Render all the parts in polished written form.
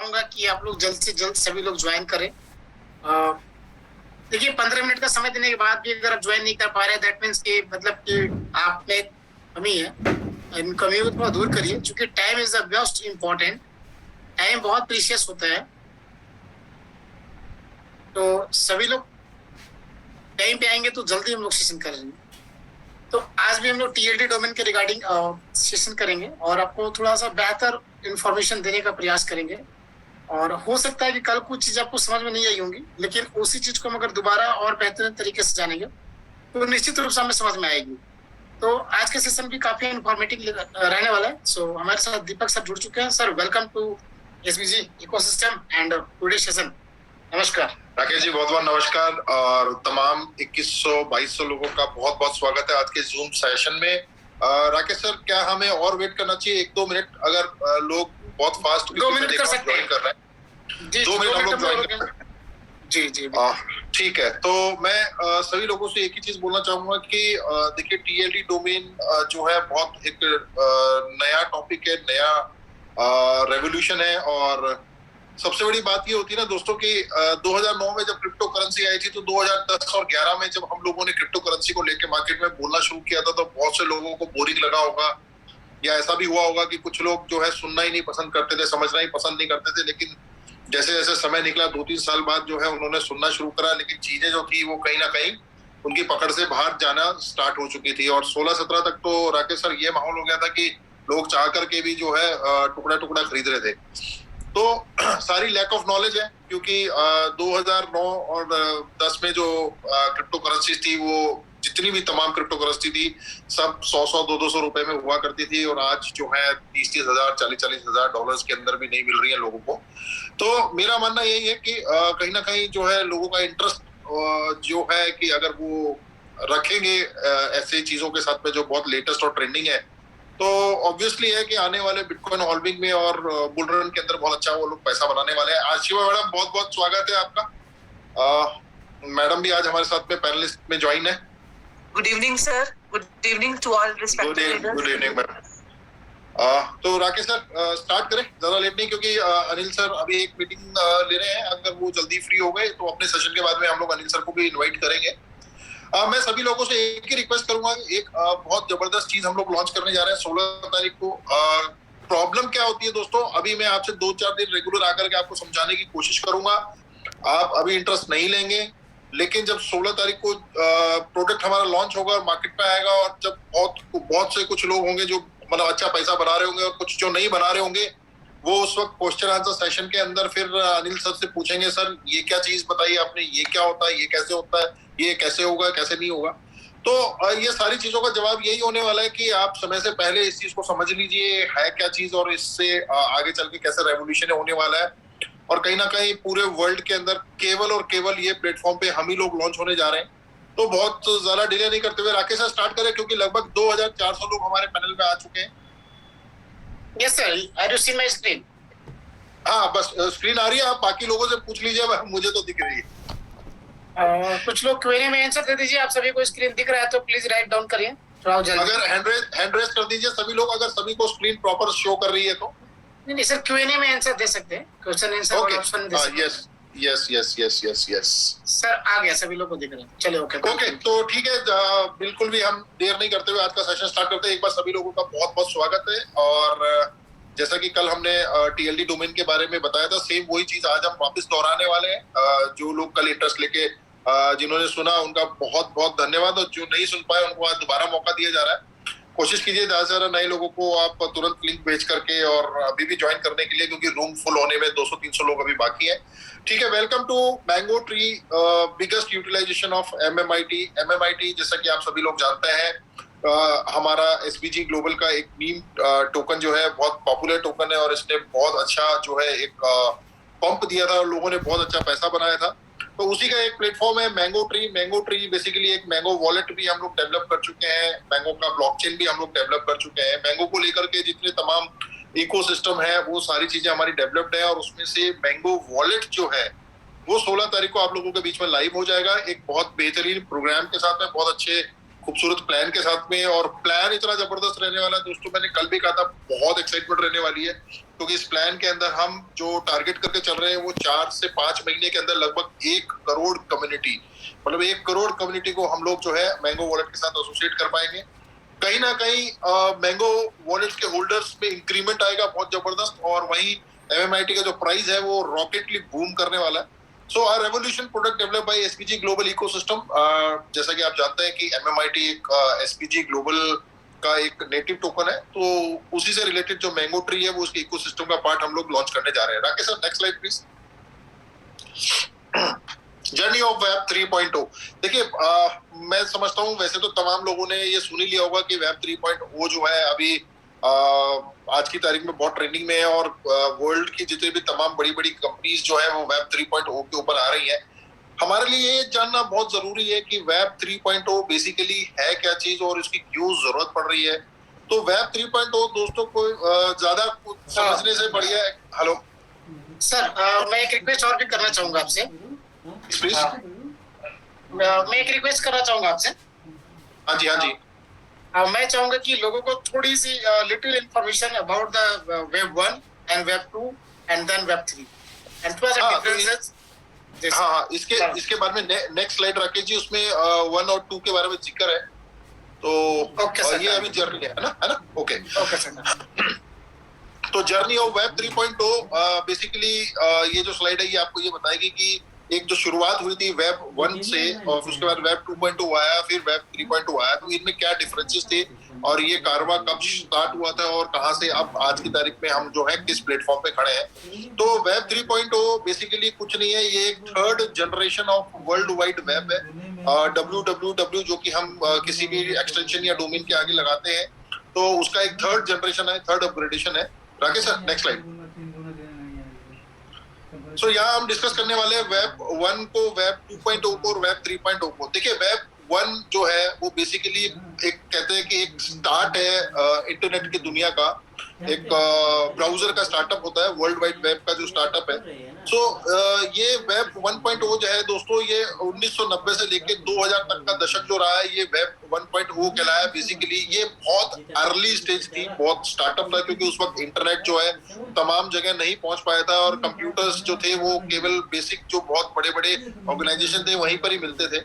चाहूंगा कि आप लोग जल्द से जल्द सभी लोग ज्वाइन करें। देखिए 15 मिनट का समय देने के बाद भी अगर आप ज्वाइन नहीं कर पा रहे दैट मीन्स कि मतलब कि आप में कमी है। इन कमियों को थोड़ा दूर करिए, क्योंकि time is the most important. Time बहुत प्रीशियस होता है, तो सभी लोग टाइम पे आएंगे तो जल्दी हम लोग सेशन करेंगे। तो आज भी हम लोग टीएलडी डोमेन के रिगार्डिंग सेशन करेंगे और आपको थोड़ा सा बेहतर इंफॉर्मेशन देने का प्रयास करेंगे। और हो सकता है कि कल कुछ चीज आपको समझ में नहीं आई होंगी, लेकिन उसी चीज को हम अगर दोबारा और बेहतरीन तरीके से जानेंगे तो निश्चित रूप से हमें समझ में आएगी। तो आज का सेशन भी काफी इंफॉर्मेटिव रहने वाला है। सो हमारे साथ दीपक सर जुड़ चुके हैं। Sir welcome to SBG ecosystem and today session. नमस्कार राकेश जी, बहुत बहुत नमस्कार। और तमाम 2100-2200 लोगों का बहुत बहुत स्वागत है आज के जूम सेशन में। राकेश सर, क्या हमें और वेट करना चाहिए 1-2 मिनट? अगर लोग बहुत फास्ट 2 मिनट कर सकते हैं। कर रहे हैं, जी 2 मिनट हम लोग ज्वाइन कर। जी जी ठीक है। तो मैं सभी लोगों से एक ही चीज बोलना चाहूंगा कि देखिए, टीएलडी डोमेन जो है बहुत एक नया टॉपिक है, नया रेवोल्यूशन है। और सबसे बड़ी बात ये होती है ना दोस्तों कि 2009 में जब क्रिप्टो करेंसी आई थी, तो 2010 और 11 में जब हम लोगों ने क्रिप्टो करेंसी को लेके मार्केट में बोलना शुरू किया था, तो बहुत से लोगों को बोरिंग लगा होगा, या ऐसा भी हुआ होगा कि कुछ लोग जो है सुनना ही नहीं पसंद करते थे, समझना ही पसंद नहीं करते थे। लेकिन जैसे जैसे समय निकला, 2-3 साल बाद जो है उन्होंने सुनना शुरू करा, लेकिन चीजें जो थी वो कहीं ना कहीं उनकी पकड़ से बाहर जाना स्टार्ट हो चुकी थी। और 16-17 तक तो राकेश सर ये माहौल हो गया था कि लोग चाह करके भी जो है टुकड़ा टुकड़ा खरीद रहे थे। तो सारी लैक ऑफ नॉलेज है, क्योंकि 2009 और 10 में जो क्रिप्टो करेंसी थी, वो जितनी भी तमाम क्रिप्टो करेंसी थी सब 100-100, 200-200 रुपए में हुआ करती थी। और आज जो है 30-30 हजार, 40-40 हजार डॉलर्स के अंदर भी नहीं मिल रही है लोगों को। तो मेरा मानना यही है कि कहीं ना कहीं जो है लोगों का इंटरेस्ट जो है कि अगर वो रखेंगे ऐसे चीजों के साथ में जो बहुत लेटेस्ट और ट्रेंडिंग है, तो ऑब्वियसली है कि आने वाले बिटकॉइन हॉल्विंग में और बुल रन के अंदर बहुत अच्छा वो लोग पैसा बनाने वाले हैं। आशिमा मैडम, बहुत बहुत स्वागत है आपका। मैडम भी आज हमारे साथ में पैनलिस्ट में ज्वाइन है। Good evening sir, good evening to all respected leaders. Good evening madam. तो राकेश सर, स्टार्ट करें, ज्यादा लेट नहीं, क्योंकि अनिल सर अभी एक मीटिंग ले रहे हैं। अगर वो जल्दी फ्री हो गए तो अपने सेशन के बाद में हम लोग अनिल सर को भी इन्वाइट करेंगे। मैं सभी लोगों से एक ही रिक्वेस्ट करूंगा, एक बहुत जबरदस्त चीज हम लोग लॉन्च करने जा रहे हैं 16 तारीख को। प्रॉब्लम क्या होती है दोस्तों, अभी मैं आपसे 2-4 दिन रेगुलर आकर के आपको समझाने की कोशिश करूंगा। आप अभी इंटरेस्ट नहीं लेंगे, लेकिन जब 16 तारीख को प्रोडक्ट हमारा लॉन्च होगा और मार्केट पे आएगा, और जब बहुत से कुछ लोग होंगे जो मतलब अच्छा पैसा बना रहे होंगे और कुछ जो नहीं बना रहे होंगे, वो उस वक्त क्वेश्चन आंसर सेशन के अंदर फिर अनिल सर से पूछेंगे, सर ये क्या चीज बताई आपने, ये क्या होता है, ये कैसे होता है, ये कैसे होगा, कैसे नहीं होगा। तो ये सारी चीजों का जवाब यही होने वाला है कि आप समय से पहले इस चीज को समझ लीजिए है क्या चीज, और इससे आगे चल के कैसे रेवोल्यूशन होने वाला है। और कहीं ना कहीं पूरे वर्ल्ड के अंदर केवल और केवल ये प्लेटफॉर्म पे हम ही लोग लॉन्च होने जा रहे हैं। तो बहुत ज्यादा डिले नहीं करते हुए राकेश सर स्टार्ट करें, क्योंकि लगभग 2400 लोग हमारे पैनल में आ चुके हैं। Yes sir, I do see my screen. हाँ, बस स्क्रीन आ रही है, आप बाकी लोगों से पूछ लीजिए, मुझे तो दिख रही है। कुछ लोग क्वेरी में आंसर दे दीजिए। आप सभी को स्क्रीन दिख रहा है तो प्लीज राइट डाउन करिए थोड़ा जल्दी। अगर हैंड रेज कर दीजिए सभी लोग, अगर सभी को स्क्रीन प्रॉपर शो कर रही है तो। नहीं सर, क्वेरी में आंसर दे सकते हैं, क्वेश्चन आंसर ऑप्शन दे सकते हैं। यस सर आ गया, सभी लोग को दिख रहा है। चलिए ओके तो ठीक है, बिल्कुल भी हम देर नहीं करते हुए आज का सेशन स्टार्ट करते हैं। एक बार सभी लोगों का बहुत बहुत स्वागत है। और जैसा कि कल हमने टीएलडी डोमेन के बारे में बताया था, सेम वही चीज आज हम वापस दोहराने वाले हैं। जो लोग कल इंटरेस्ट लेके जिन्होंने सुना उनका बहुत बहुत धन्यवाद, और जो नहीं सुन पाए उनको आज दोबारा मौका दिया जा रहा है। कोशिश कीजिए ज्यादा से ज्यादा नए लोगों को आप तुरंत लिंक भेज करके और अभी भी ज्वाइन करने के लिए, क्योंकि रूम फुल होने में 200-300 लोग अभी बाकी है। ठीक है, welcome to mango tree, biggest utilisation of MMIT. MMIT जैसा कि आप सभी लोग जानते हैं, हमारा एसबीजी ग्लोबल का एक मीम टोकन जो है बहुत पॉपुलर टोकन है, और इसने बहुत अच्छा जो है एक पंप दिया था और लोगों ने बहुत अच्छा पैसा बनाया था। तो उसी का एक प्लेटफॉर्म है mango tree. Mango tree basically एक मैंगो वॉलेट भी हम लोग डेवलप कर चुके हैं, मैंगो का ब्लॉकचेन भी हम लोग डेवलप कर चुके हैं। मैंगो को लेकर के जितने तमाम इकोसिस्टम है वो सारी चीजें हमारी डेवलप्ड है, और उसमें से मैंगो वॉलेट जो है वो 16 तारीख को आप लोगों के बीच में लाइव हो जाएगा, एक बहुत बेहतरीन प्रोग्राम के साथ में, बहुत अच्छे खूबसूरत प्लान के साथ में, और प्लान इतना जबरदस्त रहने वाला है दोस्तों, मैंने कल भी कहा था बहुत एक्साइटमेंट रहने वाली है, क्योंकि इस प्लान के अंदर हम जो टारगेट करके चल रहे हैं वो 4 से 5 महीने के अंदर लगभग 1 करोड़ कम्युनिटी, मतलब 1 करोड़ कम्युनिटी को हम लोग जो है मैंगो वॉलेट के साथ एसोसिएट कर पाएंगे। कहीं ना कहीं मैंगो वॉलेट के होल्डर्स में इंक्रीमेंट आएगा बहुत जबरदस्त, और वहीं MMIT का जो प्राइस है वो रॉकेटली बूम करने वाला है। So our revolution product developed by SPG global ecosystem, जैसा कि आप जानते हैं कि MMIT एक SPG ग्लोबल का एक नेटिव टोकन है, तो उसी से रिलेटेड जो मैंगो ट्री है वो उसके इकोसिस्टम का पार्ट हम लोग लॉन्च करने जा रहे हैं। Rakesh sir, next slide please. Journey of web 3.0। देखिए, मैं समझता हूँ वैसे तो तमाम लोगों ने ये सुन ही लिया होगा कि वेब 3.0 जो है अभी आज की तारीख में बहुत ट्रेंडिंग में है, और वर्ल्ड की जितनी भी तमाम बड़ी बड़ी कंपनीज जो है वो वेब 3.0 के ऊपर आ रही है। हमारे लिए ये जानना बहुत जरूरी है कि वेब 3.0 बेसिकली है क्या चीज और इसकी क्यों जरूरत पड़ रही है। तो वेब 3.0 दोस्तों को ज्यादा समझने से बढ़िया है। हेलो सर, मैं एक रिक्वेस्ट और भी करना चाहूंगा आपसे प्लीज। मैं एक रिक्वेस्ट करना चाहूंगा आपसे। हाँ जी, हाँ जी। मैं चाहूंगा कि लोगों को थोड़ी सी little information about the web 1 and web 2 and then web 3 एंड थोड़ा सा डिफरेंसेस। हाँ, इसके बारे में नेक्स्ट स्लाइड राकेश जी, उसमें 1 और 2 के बारे में जिक्र है। तो ये अभी जर्नी है ना? Okay sir. तो जर्नी ऑफ वेब 3.0 बेसिकली ये जो स्लाइड है ये आपको ये बताएगी कि एक जो शुरुआत हुई थी वेब 1 से और उसके बाद वेब 2.0 आया, फिर वेब 3.0 आया, तो इनमें क्या डिफरेंसेस थे और ये कारवा कब स्टार्ट हुआ था और कहां से अब आज की तारीख में हम जो है किस प्लेटफॉर्म पे खड़े हैं। तो वेब 3.0 बेसिकली कुछ नहीं है, ये एक third generation of world wide web है। www जो कि हम किसी भी एक्सटेंशन या डोमेन के आगे लगाते हैं, तो उसका एक थर्ड जनरेशन है, थर्ड अपग्रेडेशन है। Rakesh sir, next slide. So यहाँ हम डिस्कस करने वाले हैं वेब 1 को, वेब 2.0 को और वेब 3.0 को। देखिए, वेब 1 जो है वो बेसिकली एक कहते हैं कि एक स्टार्ट है इंटरनेट की दुनिया का, एक ब्राउजर का स्टार्टअप होता है, वर्ल्ड वाइड वेब का जो स्टार्टअप है। सो ये वेब 1.0 जो है दोस्तों, ये 1990 से लेके 2000 तक का दशक जो रहा है, ये वेब 1.0 कहलाया। बेसिकली ये बहुत अर्ली स्टेज थी, बहुत स्टार्टअप था, क्योंकि उस वक्त इंटरनेट जो है तमाम जगह नहीं पहुंच पाया था और कंप्यूटर्स जो थे वो केवल बेसिक जो बहुत बड़े बड़े ऑर्गेनाइजेशन थे वहीं पर ही मिलते थे।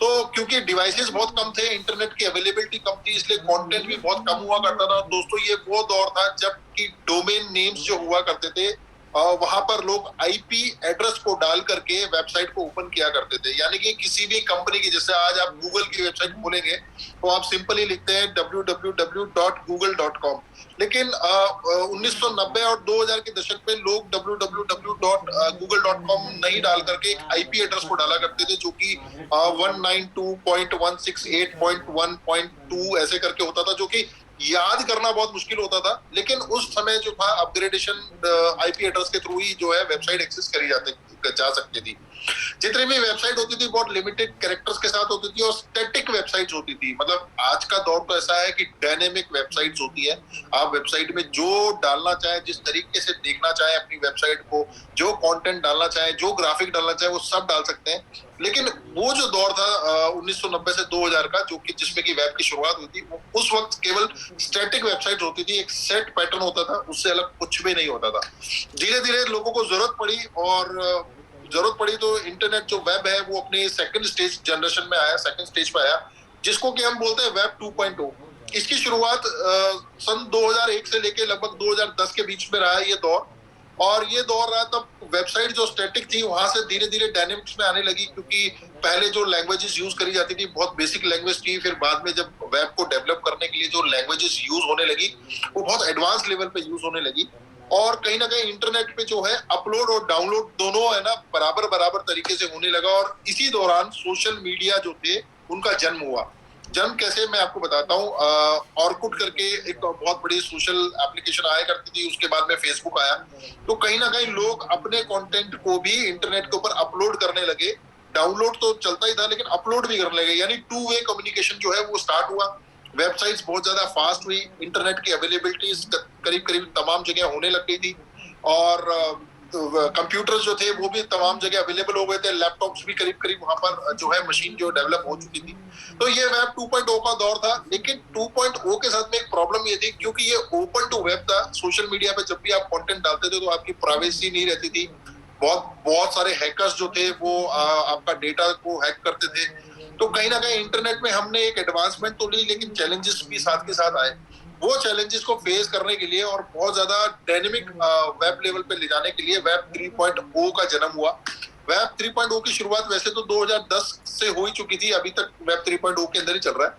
तो क्योंकि डिवाइसेस बहुत कम थे, इंटरनेट की अवेलेबिलिटी कम थी, इसलिए कंटेंट भी बहुत कम हुआ करता था। दोस्तों, ये वो दौर था जब कि डोमेन नेम्स जो हुआ करते थे वहां पर लोग IP एड्रेस को डाल करके वेबसाइट को ओपन किया करते थे। यानी कि किसी भी कंपनी की, जैसे आज आप गूगल की वेबसाइट खोलेंगे तो आप सिंपली लिखते हैं www.google.com, लेकिन 1990 और 2000 के दशक में लोग www.google.com नहीं डाल करके एक IP एड्रेस को डाला करते थे, जो कि 192.168.1.2 ऐसे करके होता था, जो कि याद करना बहुत मुश्किल होता था। लेकिन उस समय जो था अपग्रेडेशन IP एड्रेस के थ्रू ही जो है वेबसाइट एक्सेस करी जा सकती थी। जितनी भी वेबसाइट होती थी बहुत लिमिटेड कैरेक्टर्स के साथ होती थी और स्टैटिक वेबसाइट्स होती थी। मतलब आज का दौर तो ऐसा है कि डायनेमिक वेबसाइट्स होती है, आप वेबसाइट में जो डालना चाहे, जिस तरीके से देखना चाहे अपनी वेबसाइट को, जो कंटेंट डालना चाहे, जो ग्राफिक डालना चाहे, वो सब डाल सकते हैं। लेकिन वो जो दौर था 1990 से 2000 का, जो कि जिसमें की वेब की शुरुआत हुई थी, उस वक्त केवल स्टैटिक वेबसाइट होती थी, एक सेट पैटर्न होता था, उससे अलग कुछ भी नहीं होता था। धीरे धीरे लोगों को जरूरत पड़ी तो इंटरनेट जो वेब है वो अपने सेकंड स्टेज जनरेशन में आया, सेकंड स्टेज पे आया, जिसको कि हम बोलते हैं वेब 2.0। इसकी शुरुआत सन 2001 से लेके लगभग 2010 के बीच में रहा है ये दौर। और ये दौर रहा तब वेबसाइट जो स्टैटिक थी वहां से धीरे धीरे डायनेमिक्स में आने लगी, क्योंकि पहले जो लैंग्वेजेस यूज करी जाती थी बहुत बेसिक लैंग्वेज थी। फिर बाद में जब वेब को डेवलप करने के लिए जो लैंग्वेजेस यूज होने लगी वो बहुत एडवांस लेवल पे यूज होने लगी। और कहीं ना कहीं इंटरनेट पे जो है अपलोड और डाउनलोड दोनों है ना बराबर तरीके से होने लगा। और इसी दौरान सोशल मीडिया जो थे उनका जन्म हुआ। जन्म कैसे, मैं आपको बताता हूँ। ऑर्कुट करके एक बहुत बड़ी सोशल एप्लीकेशन आया करती थी, उसके बाद में फेसबुक आया। तो कहीं ना कहीं लोग अपने कंटेंट को भी इंटरनेट के ऊपर अपलोड करने लगे। डाउनलोड तो चलता ही था लेकिन अपलोड भी करने लगे, यानी 2 वे कम्युनिकेशन जो है वो स्टार्ट हुआ। वेबसाइट्स बहुत ज्यादा फास्ट हुई, इंटरनेट की अवेलेबिलिटी करीब तमाम जगह होने लग गई थी। और कंप्यूटर्स जो थे वो भी तमाम जगह अवेलेबल हो गए थे, लैपटॉप्स भी करीब करीब वहां पर जो है मशीन जो डेवलप हो चुकी थी। तो ये वेब 2.0 का दौर था, लेकिन 2.0 के साथ में एक प्रॉब्लम ये थी, क्योंकि ये ओपन टू वेब था, सोशल मीडिया पे जब भी आप कंटेंट डालते थे तो आपकी प्राइवेसी नहीं रहती थी। बहुत बहुत सारे हैकर्स जो थे वो आपका डेटा को हैक करते थे। तो कहीं ना कहीं इंटरनेट में हमने एक एडवांसमेंट तो ली, लेकिन चैलेंजेस भी साथ के साथ आए। वो चैलेंजेस को फेस करने के लिए और बहुत ज्यादा डायनेमिक वेब लेवल पे ले जाने के लिए वेब 3.0 का जन्म हुआ। वेब 3.0 की शुरुआत वैसे तो 2010 से हो ही चुकी थी, अभी तक वेब 3.0 के अंदर ही चल रहा है,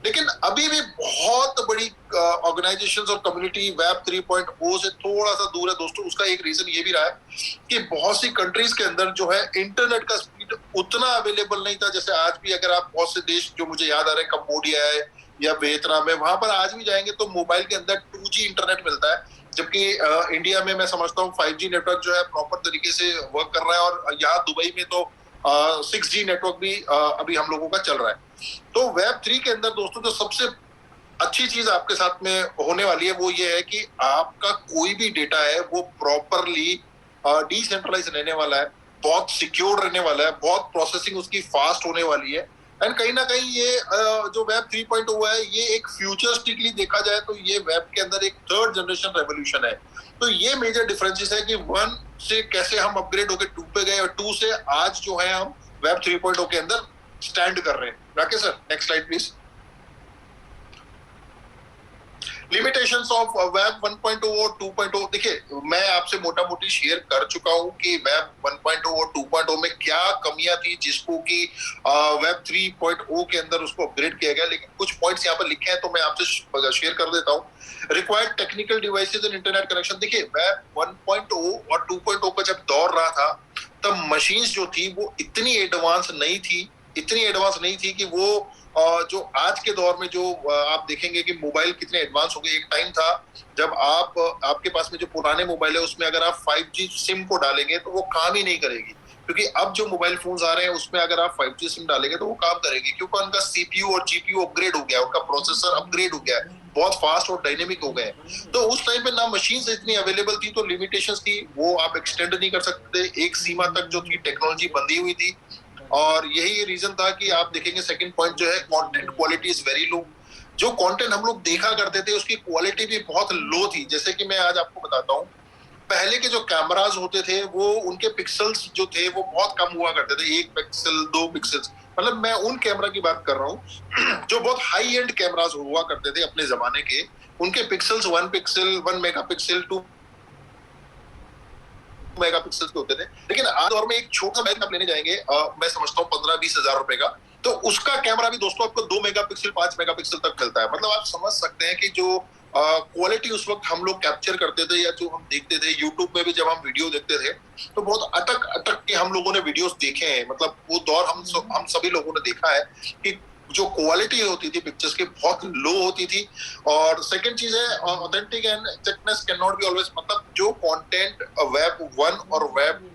लेकिन अभी भी बहुत बड़ी ऑर्गेनाइजेशंस और कम्युनिटी वेब 3.0 से थोड़ा सा दूर है दोस्तों। उसका एक रीजन ये भी रहा है कि बहुत सी कंट्रीज के अंदर जो है इंटरनेट का स्पीड उतना अवेलेबल नहीं था। जैसे आज भी अगर आप बहुत से देश जो मुझे याद आ रहे हैं, कंबोडिया है या वियतनाम है, वहां पर आज भी जाएंगे तो मोबाइल के अंदर 2G इंटरनेट मिलता है, जबकि इंडिया में मैं समझता हूँ 5G नेटवर्क जो है प्रॉपर तरीके से वर्क कर रहा है, और यहाँ दुबई में तो 6G नेटवर्क भी अभी हम लोगों का चल रहा है। तो वेब 3 के अंदर दोस्तों जो सबसे अच्छी चीज आपके साथ में होने वाली है वो ये है कि आपका कोई भी डेटा है वो प्रॉपरली डिसेंट्रलाइज रहने वाला है, बहुत सिक्योर रहने वाला है, बहुत प्रोसेसिंग उसकी फास्ट होने वाली है। एंड कहीं ना कहीं ये जो वेब 3.0 है ये एक फ्यूचरिस्टिकली देखा जाए तो ये वेब के अंदर एक थर्ड जनरेशन रेवोल्यूशन है। तो ये मेजर डिफरेंसेस है कि 1 से कैसे हम अपग्रेड होकर 2 पे गए और 2 से आज जो है हम वेब 3.0 के अंदर स्टैंड कर रहे हैं। Rakesh sir, next slide please. Limitations of web 1.0 और 2.0, देखिए मैं आपसे मोटा मोटी शेयर कर चुका हूं कि वेब 1.0 और 2.0 में क्या कमियां थी जिसको कि वेब 3.0 के अंदर उसको अपग्रेड किया गया, लेकिन कुछ पॉइंट्स यहाँ पर लिखे हैं तो मैं आपसे शेयर कर देता हूँ। Required technical devices and internet connection, देखिए वेब 1.0 और 2.0 का जब दौर रहा था तब मशीन्स जो थी वो इतनी एडवांस नहीं थी कि वो जो आज के दौर में जो आप देखेंगे कि मोबाइल कितने एडवांस हो गए। एक टाइम था जब आपके पास में जो पुराने मोबाइल है उसमें अगर आप 5G सिम को डालेंगे तो वो काम ही नहीं करेगी, क्योंकि अब जो मोबाइल फोन्स आ रहे हैं उसमें अगर आप 5G सिम डालेंगे तो वो काम करेगी, क्योंकि उनका CPU और GPU अपग्रेड हो गया, उनका प्रोसेसर अपग्रेड हो गया है, बहुत फास्ट और डायनेमिक हो गए। तो उस टाइम पे ना मशीन्स इतनी अवेलेबल थी तो लिमिटेशंस थी, वो आप एक्सटेंड नहीं कर सकते, एक सीमा तक जो थी टेक्नोलॉजी बंधी हुई थी। और यही रीजन था कि आप देखेंगे सेकंड पॉइंट जो है content quality is very low. जो कंटेंट हम लोग देखा करते थे उसकी क्वालिटी भी बहुत लो थी। जैसे कि मैं आज आपको बताता हूँ, पहले के जो कैमराज होते थे वो उनके पिक्सल्स जो थे वो बहुत कम हुआ करते थे, 1 पिक्सल 2 पिक्सल्स, मतलब मैं उन कैमरा की बात कर रहा हूँ जो बहुत हाई एंड कैमराज हुआ करते थे अपने जमाने के, उनके पिक्सल्स 1 पिक्सल 1 मेगापिक्सल 2 मेगापिक्सल के होते थे। लेकिन आज दौर में एक छोटा बैग आप लेने जाएंगे, मैं समझता हूँ 15-20 हजार रुपए का, तो उसका कैमरा भी दोस्तों आपको 2 मेगापिक्सल 5 मेगापिक्सल तक मिलता है। मतलब आप समझ सकते हैं कि जो क्वालिटी उस वक्त हम लोग कैप्चर करते थे या जो हम देखते थे यूट्यूब में भी जब हम वीडियो देखते थे तो बहुत अटक अटक के हम लोगों ने वीडियोस देखे हैं। मतलब वो दौर हम सभी लोगों ने देखा है कि जो क्वालिटी होती थी पिक्चर्स की बहुत लो होती थी। और सेकंड चीज है authentic and thickness can not be always, मतलब जो कंटेंट वेब 1 और वेब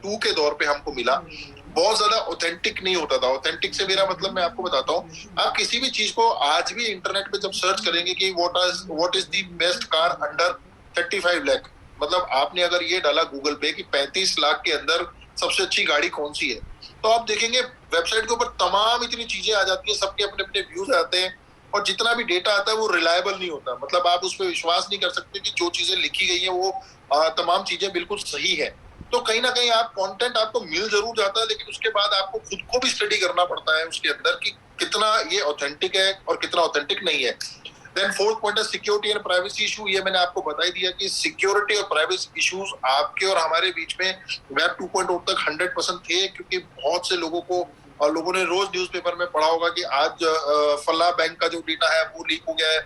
2 के दौर पे हमको मिला बहुत ज्यादा ऑथेंटिक नहीं होता था। ऑथेंटिक से मेरा मतलब मैं आपको बताता हूँ, आप किसी भी चीज को आज भी इंटरनेट पे जब सर्च करेंगे कि what is the best car under 35 lakh, मतलब आपने अगर ये डाला गूगल पे कि 35 लाख के अंदर सबसे अच्छी गाड़ी कौन सी है, तो आप देखेंगे वेबसाइट के ऊपर तमाम इतनी चीजें आ जाती है, सबके अपने अपने व्यूज आते हैं और जितना भी डेटा आता है वो रिलायबल नहीं होता। मतलब आप उस पर विश्वास नहीं कर सकते कि जो चीजें लिखी गई है वो तमाम चीजें बिल्कुल सही है। तो कहीं ना कहीं आप कंटेंट आपको मिल जरूर जाता है, लेकिन उसके बाद आपको खुद को भी स्टडी करना पड़ता है उसके अंदर कि कितना ये ऑथेंटिक है और कितना ऑथेंटिक नहीं है। देन फोर्थ पॉइंट है सिक्योरिटी एंड प्राइवेसी इशू। ये मैंने आपको बता ही दिया कि सिक्योरिटी और प्राइवेसी इश्यूज आपके और हमारे बीच में वेब 2.0 तक 100% थे, क्योंकि बहुत से लोगों ने रोज न्यूज़पेपर में पढ़ा होगा कि आज फला बैंक का जो डेटा है वो लीक हो गया है।